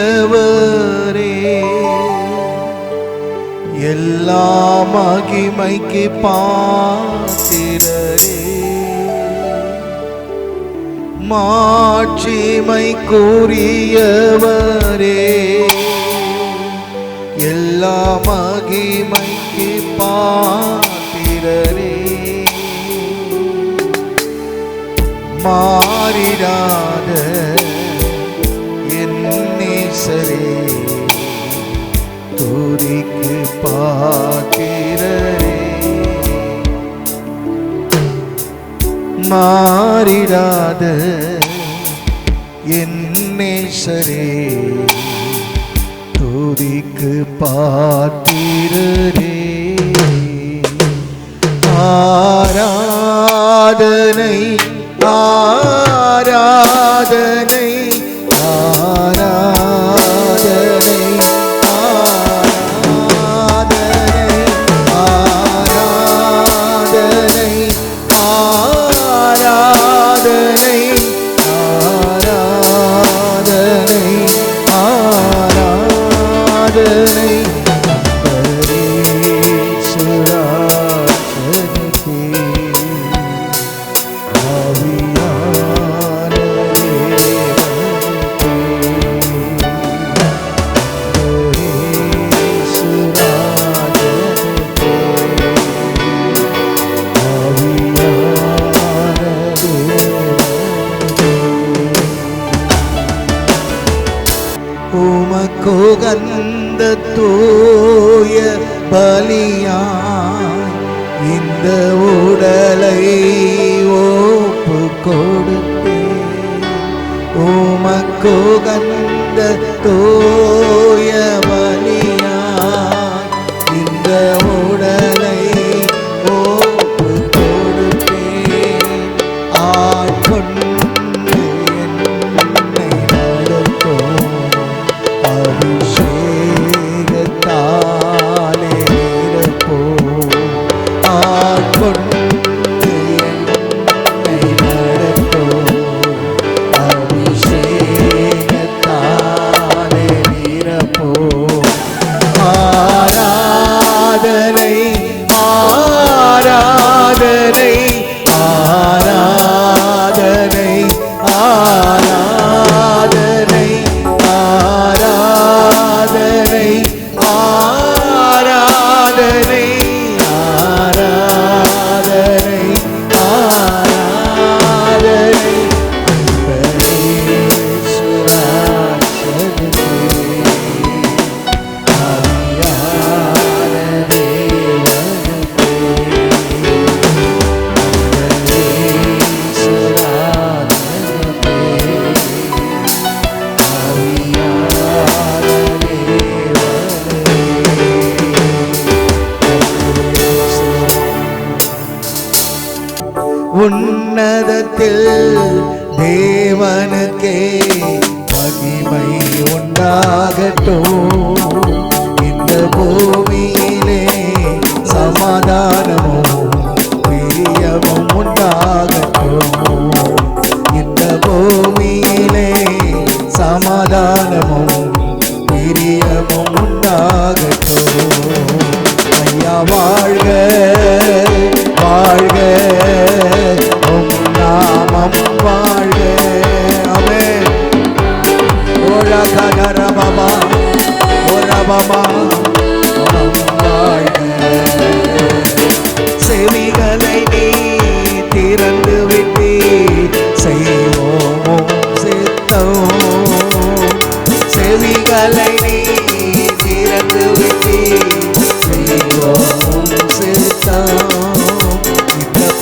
மாட்சிமைக்குரியவரே, எல்லா மகிமைக்கு பாத்திரரே. மாட்சிமைக்குரியவரே, எல்லா மகிமைக்கு பாத்திரரே. மாறிடாத என் நேசரே, துதிக்கு பாத்திரரே. மாறிடாத என் நேசரே, துதிக்கு பாத்திரரே. ஆராதனை ஆராதனை ஆராதனை ஆராதனை ஆராதனை ஆராதனை ஆராதனை உமக்குகந்த தூய பலியாய் இந்த உடலை ஒப்பு கொடுத்தேன். உமக்குகந்த தூய பலியாய் இந்த உடலை ஒப்பு கொடுத்தேன். ஆட்கொண்டு என்னை நடத்தும் அபிஷேகத்தாலே நிரப்பும். ஆட்கொண்டு என்னை நடத்தும் அபிஷேகத்தாலே நிரப்பும். ஆராதனை ஆராதனை ஆராதனை ஆராதனை ஆராதனை ஆராதனை ஆராதனை ஆராதனை உன்னதத்தில் தேவனுக்கே மகிமை உண்டாகட்டும். இந்த பூமியிலே சமாதானமும் பிரியமும் உண்டாகட்டும். இந்த பூமியிலே சமாதானமும் பிரியமும் உண்டாகட்டும். ஐயா வாழ்க வாழ்க, உம் நாமம் வாழ்க. ஆமென். ஓரா கதர பாபா ஓரா பாபா வாழ்க. செவிகளை நீ திறந்து விட்டு செய்வோம் சித்தம். செவிகளை நீ திறந்து விட்டு செய்வோம் சித்தம்.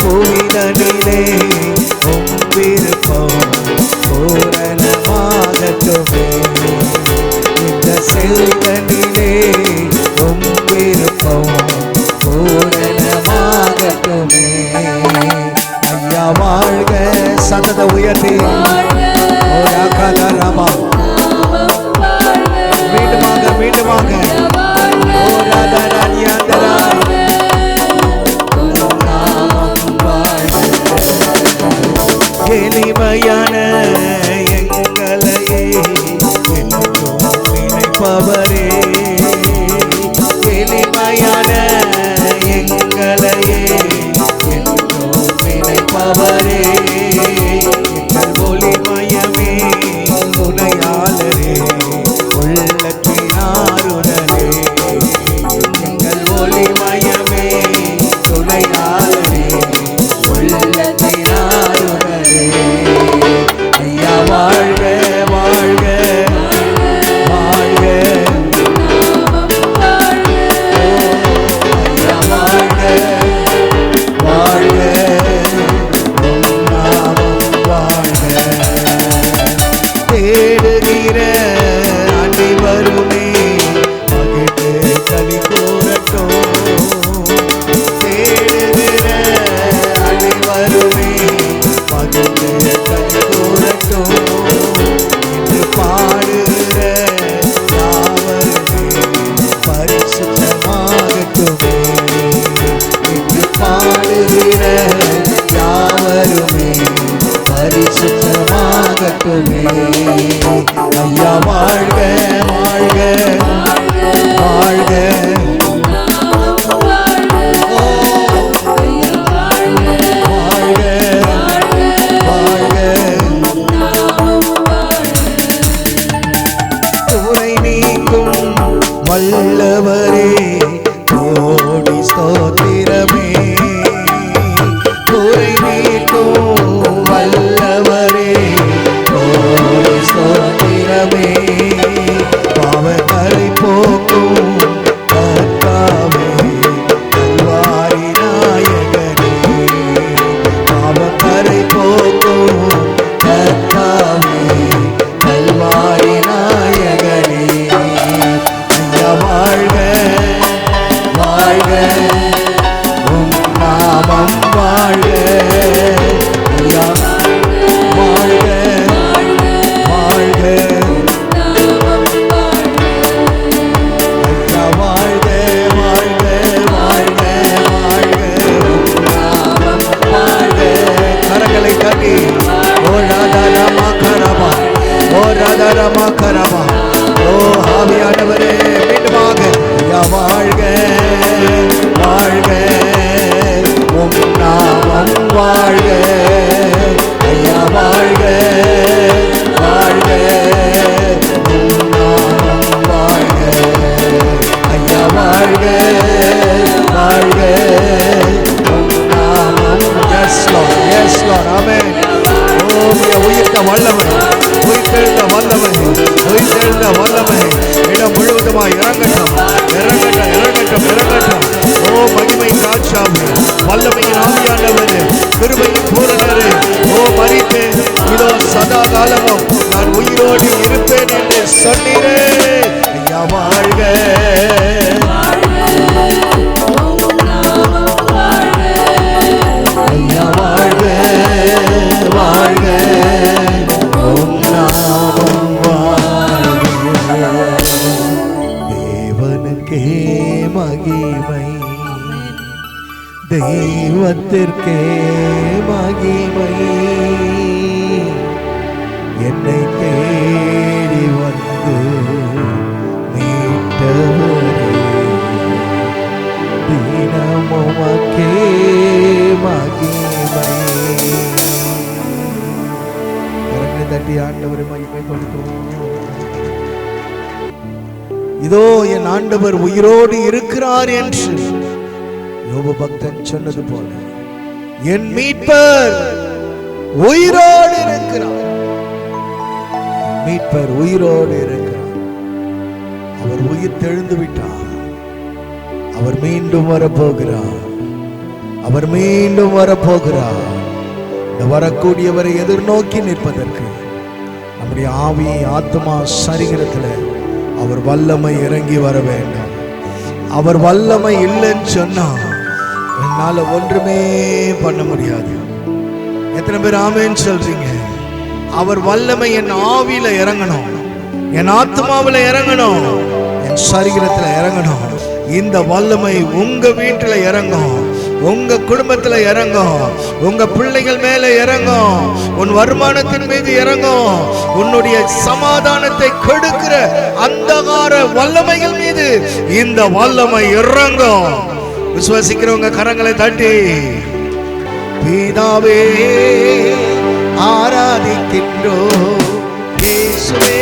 புவிதனிலே உம் விருப்பம் பூரணமாகட்டுமே. இந்த செல்க காப்பவரே, எளிமையான எங்களையே என்றும் நினைப்பவரே, எங்கள் ஒளிமயமே துணையாளரே, உள்ளத்தின் ஆறுதலே, எங்கள் ஒளிமயமே துணையாளரே, உள்ளத்தின் ஆறுதலே. ஐயா வாழ்க வாழ்க வாழ்க, ஐயா வாழ்க வாழ்க, உம் நாமம் வாழ்க. தேடுகிற அனைவருமே மகிழ்ந்து களி கூறட்டும், தேடுகிற அனைவருமே மகிழ்ந்து களி கூறட்டும், என்று பாடுகிற யாவருமே பரிசுத்தமாகட்டுமே, என்று பாடுகிற யாவருமே பரிசுத்தமாகட்டுமே. ஐயா வாழ்க வாழ்க வாழ்க, வாழ்க வாழ்க, குறை நீக்கும் வல்லவரே கோடி ஸ்தோத்திரமே, குறை நீக்கும் வல்லவரே கோடி ஸ்தோத்திரமே, பாவங்களை போக்கும் கர்த்தாவே கல்வாரி நாயகனே, பாவங்களை போக்கும் கர்த்தாவே கல்வாரி நாயகனே. ஐயா வாழ்க வாழ்க, உம் நாமம் வாழ்க. ஐயா வாழ்க வாழ்க, ஐயா வாழ்க வாழ்க வாழ்க வாழ்க, உம் நாமம் வாழ்க. கரங்களை தட்டி ஓ ராதா ராமா கரபா, ஓ ராதா ராமா கரபா, ஓ ஆவியானவரே மீண்டுமாக ஐயா வாழ்க வாழ்க, உம் நாமம் வாழ்க. ஐயா வாழ்க வாழ்க, உம் நாமம் வாழ்க. ஐயா வாழ்க வாழ்க, உம் நாமம். எஸ் லார்ட், எஸ் லார்ட், ஆமென். ஓ உயிர்த்த வல்லமை, உயிர்த்தெழுந்த வல்லமை, உயிர்த்தெழுந்த வல்லமை இடம் முழுவதுமாய் இறங்கட்டும் இறங்கட்டும் இறங்கட்டும் இறங்கட்டும். ஓ மகிமை ராஜாவே, வல்லமையின் ஆவியானவரே, கிருபையின் பூரணரே, ஓ மரித்தே இதோ சதா காலமும் நான் உயிரோடு இருப்பேன் என்று சொன்னீரே. ஐயா வாழ்க ஐயா வாழ்க வாழ்க, உம் நாமம் வாழ்க. தேவனுக்கே மகிமை, தெய்வத்திற்கே மகிமை, என்னை தேடி வந்து மீட்டவரே, தினமுமக்கே மகிமை. கரங்களை தட்டி ஆண்டவரை மகிமைப்படுத்துவோம். இதோ என் ஆண்டவர் உயிரோடு இருக்கிறார் என்று யோபு பக்தன் சொன்னது போல என் மீட்பர் உயிரோடு இருக்கிறார், மீட்பர் உயிரோடு இருக்கிறார். அவர் உயிர் தெழுந்து விட்டார், அவர் மீண்டும் வரப்போகிறார், அவர் மீண்டும் வரப்போகிறார். வரக்கூடியவரை எதிர்நோக்கி நிற்பதற்கு நம்முடைய ஆவி ஆத்மா சரீரத்தில் அவர் வல்லமை இறங்கி வர வேண்டும். அவர் வல்லமை இல்லைன்னு சொன்னா என்னால ஒன்றுமே பண்ண முடியாது. எத்தனை பேர் ஆமென்னு சொல்றீங்க? அவர் வல்லமை என் ஆவியில இறங்கணும், என் ஆத்மாவில இறங்கணும், என் சரீரத்தில் இறங்கணும். இந்த வல்லமை உங்க வீட்டில் இறங்கும், உங்க குடும்பத்துல இறங்கும், உங்க பிள்ளைகள் மேல இறங்கும், உன் வருமானத்தின் மீது இறங்கும், உன்னுடைய சமாதானத்தை கெடுக்கிற அந்தகார வல்லமைகள் மீது இந்த வல்லமை இறங்கும். விசுவாசிக்கிறவங்க கரங்களை தட்டி பிதாவே ஆராதிக்கின்றோம், இயேசுவே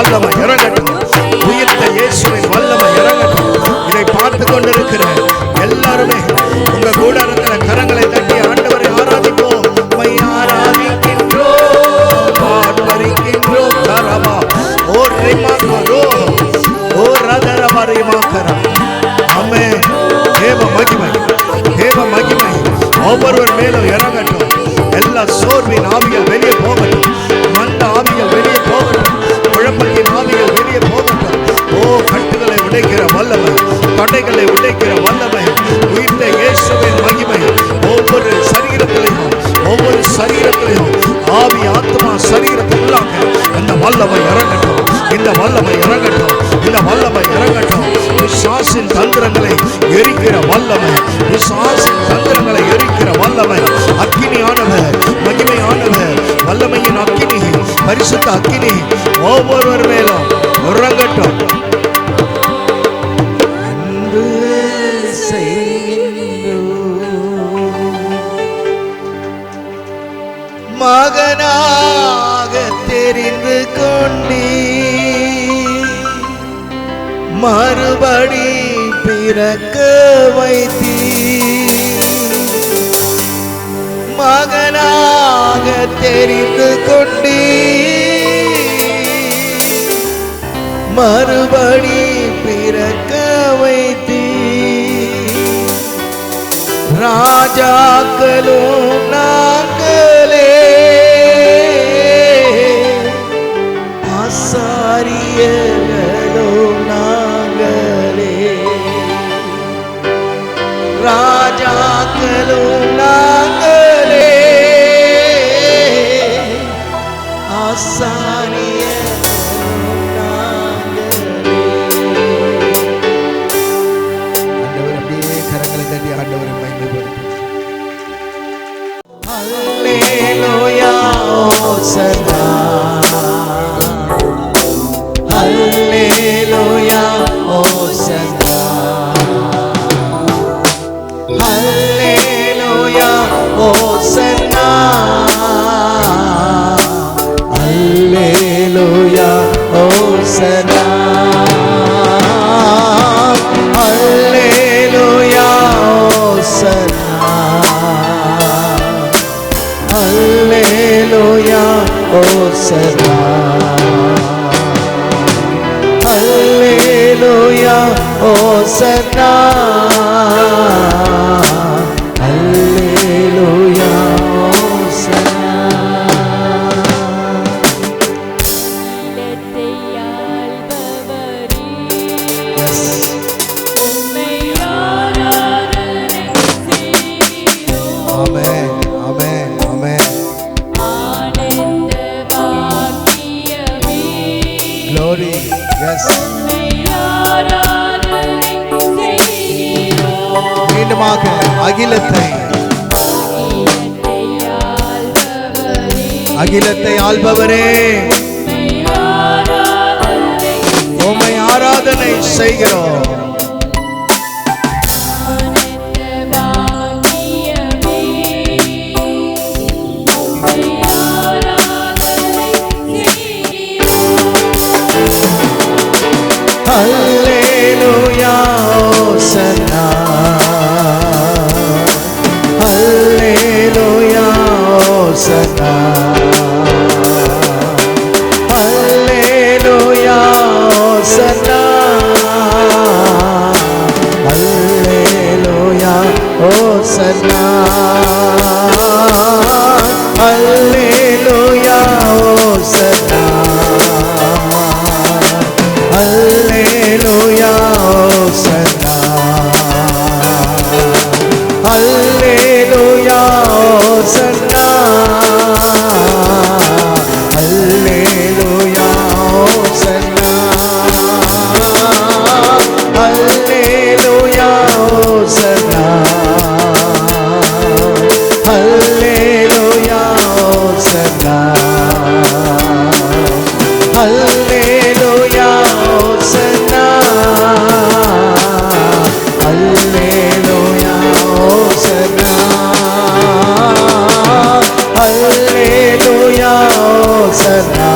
வல்லமை இறங்கட்டும். உயிர்த்த இயேசுவின் வல்லமை இறங்கட்டும். இதை பார்த்து கொண்டிருக்கிற எல்லாருமே உங்க கூடாரத்தில் கரங்களை தட்டி ஆண்டவரை ஆராதிப்போம். உம்மை ஆராதிக்கின்றோம், ஆர்ப்பரிக்கின்றோம். கரபா ஓ ரிமாகரோ ஓ ரதரபா ரிமாகரா. ஆமென். தேவ மகிமை, தேவ மகிமை ஒவ்வொருவர் மேலும் இறங்கட்டும். எல்லா சோர்வின் ஆவிகள் வெளியே போகட்டும். மந்த ஆவிகள் வெளியே போகட்டும். குழப்பத்தின் ஆவிகள் வெளியே போகட்டும். ஓ கட்டுகளை உடைக்கிற வல்லமை, தடைகளை உடைக்கிற வல்லமை, உயிர்த்த இயேசுவின் மகிமை ஒவ்வொரு சரீரத்திலையும், ஒவ்வொரு சரீரத்திலையும் ஆவி ஆத்மா சரீரத்துள்ளாக அந்த வல்லமை இறங்கட்டும். இந்த வல்லமை இறங்கட்டும். இந்த வல்லமை இறங்கட்டும். பிசாசின் தந்திரங்களை எரிக்கிற வல்லமை, பிசாசின் தந்திரங்களை எரிக்கிற வல்லமை, அக்கினியானவர், மகிமையானவர், வல்லமையின் அக்கினி, பரிசுத்த அக்கினி ஒவ்வொருவர் மேலும் இறங்கட்டும். மகனாக தெரிந்து கொண்டீ, மறுபடி பிறக்க வைத்தீ. மகனாக தெரிந்து கொண்டீ, மறுபடி பிறக்க வைத்தீ. ராஜாக்களும் நாங்களே, ஆசாரியர்களும் நாங்களே. ராஜாக்களும் நாங்களே, ஆசாரியர்களும் நாங்களே. ஆண்டவர் அப்படியே கரங்களை தட்டி ஆண்டவரை மகிமைப்படுத்தும். அல்லேலூயா ஓசன்னா, அல்லேலூயா ஓசன்னா, அல்லேலூயா ஓசன்னா, அல்லேலூயா ஓசன்னா, அல்லேலூயா ஓசன்னா, அல்லேலூயா ஓசன்னா, அல்லேலூயா ஓசன்னா, அல்லேலூயா ஓசன்னா. ஆமென், ஆமென், ஆமென். Glory, yes. மீண்டுமாக அகிலத்தை, அகிலத்தை ஆள்பவரே, உம்மை ஆராதனை செய்கிறோம். அல்லேலூயா ஓசன்னா, அல்லேலூயா ஓசன்னா, அல்லேலூயா ஓசன்னா, அல்லேலூயா ஓசன்னா, அல்லேலூயா ஓசன்னா, அல்லேலூயா ஓசன்னா, அல்லேலூயா ஓசன்னா, அல்லேலூயா ஓசன்னா, அல்லேலூயா ஓசன்னா, அல்லேலூயா ஓசன்னா, அல்லேலூயா ஓசன்னா, அல்லேலூயா ஓசன்னா, அல்லேலூயா ஓசன்னா,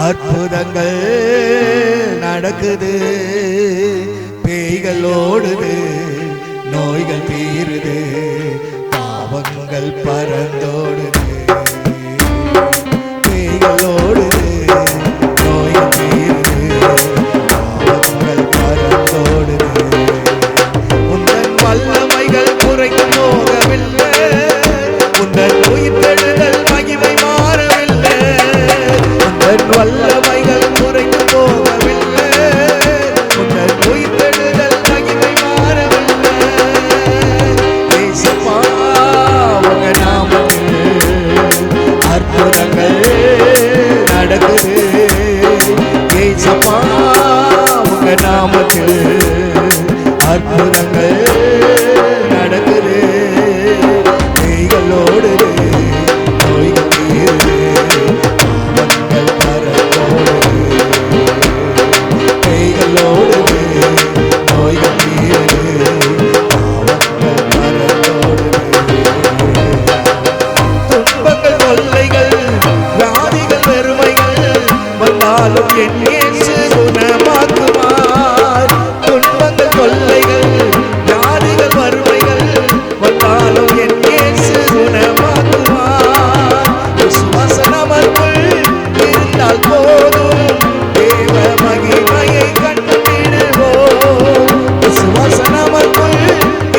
அற்புதங்கள் நடக்குது, பேய்கள் ஓடுது, நோய்கள் தீருது, பாவங்கள் பறந்தோடுது. பேய்கள் ஓடுது, நோய்கள் தீருது, பாவங்கள் பறந்தோடுது. உந்தன் வல்லமைகள் குறைந்து போகவில்லை, உந்தன் உயிர்த்தெழுதல் மகிமை மாறவில்லை. உந்தன் வல்லமைகள் குறைந்து போகவில்லை, உந்தன் உயிர்த்தெழுதல் மகிமை மாறவில்லை. இயேசுவா உங்க நாமத்தில் அற்புதங்கள் நடக்குது. இயேசுவா உங்க நாமத்தில் அற்புதங்கள் நடக்குது. பேய்களோடு நோய்கள் தீருது, பாவங்கள் பறந்தோடுது. பேய்களோடு நோய்கள் தீருது, பாவங்கள் பறந்தோடுது. துன்பங்கள் தொல்லைகள் வியாதிகள் வெறுமைகள் வந்தாலும் என் இயேசு குணமாக்குவார். துன்பங்கள் தொல்லைகள் வியாதிகள் வறுமைகள் வந்தாலும் என் இயேசு குணமாக்குவார். விசுவாச நமக்குள் இருந்தால் போதும், தேவ மகிமையை கண்டிடுவோம். விசுவாச நமக்குள்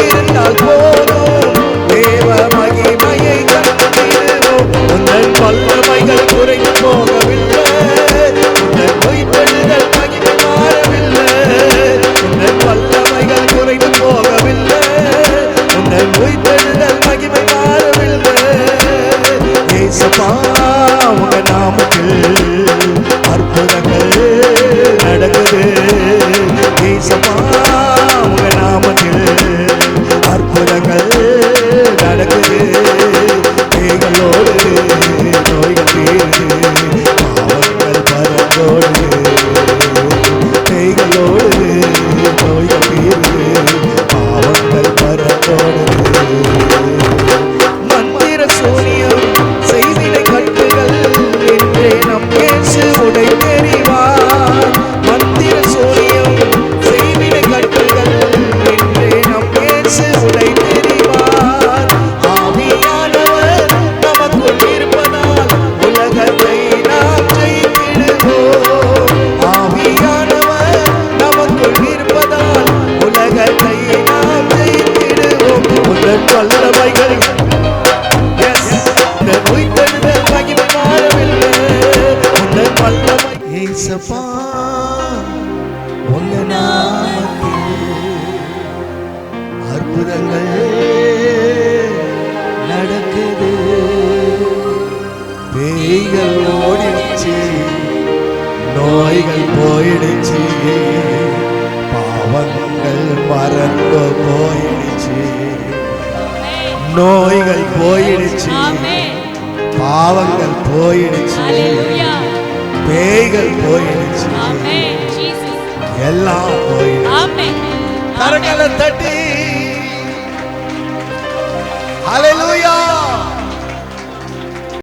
இருந்தால் போதும், தேவ மகிமையை கண்டிடுவோம். உங்கள் வல்லமைகள் குறைந்து போகவில்லை, உங்கள் உயிர்த்தெழுதல் மகிமை மாறவில்லை. உங்கள் வல்லமைகள் குறைந்து போகவில்லை, உங்கள் உயிர்த்தெழுதல் மகிமை மாறவில்லை. இயேசுவா உங்க நாமத்தில் அற்புதங்கள் நடக்குது. இயேசுவா உங்க நாமத்தில் அற்புதங்கள் நடக்குது. பேய்களோடு நோய்கள் தீருது, பாவங்கள் பறந்தோடுது. பேய்களோடு நோய்கள் தீருது, பாவங்கள் பறந்தோடுது. மந்திர சூனியம் செய்வினை கட்டுகள் என்றே நம் இயேசு உடைத்தெறிவார். மந்திர சூனியம் செய்வினை கட்டுகள் என்றே நம் இயேசு உடைத்தெறிவார். ஆவியானவர் நமக்குள் இருப்பதால் உலகத்தை நாம் ஜெயித்திடுவோம். ஆவியானவர் நமக்குள் இருப்பதால் உலகத்தை நாம் ஜெயித்திடுவோம். உங்கள் வல்லமைகள் உயிர்த்தெழுதல் மகிமை மாறவில்லை. உங்கள் வல்லமை இயேசுவா உங்க நாமத்தில் அற்புதங்கள் நடக்குது. பேய்கள் ஓடிடுச்சு, நோய்கள் போயிடுச்சு, பாவங்கள் மறந்து போயிடுச்சு. நோய்கள் போயிடுச்சு, பாவங்கள் போயிடுச்சு, பேய்கள் போயிடுச்சு, எல்லாம் போயிடுச்சு. கரங்களை தட்டி ஹல்லேலூயா.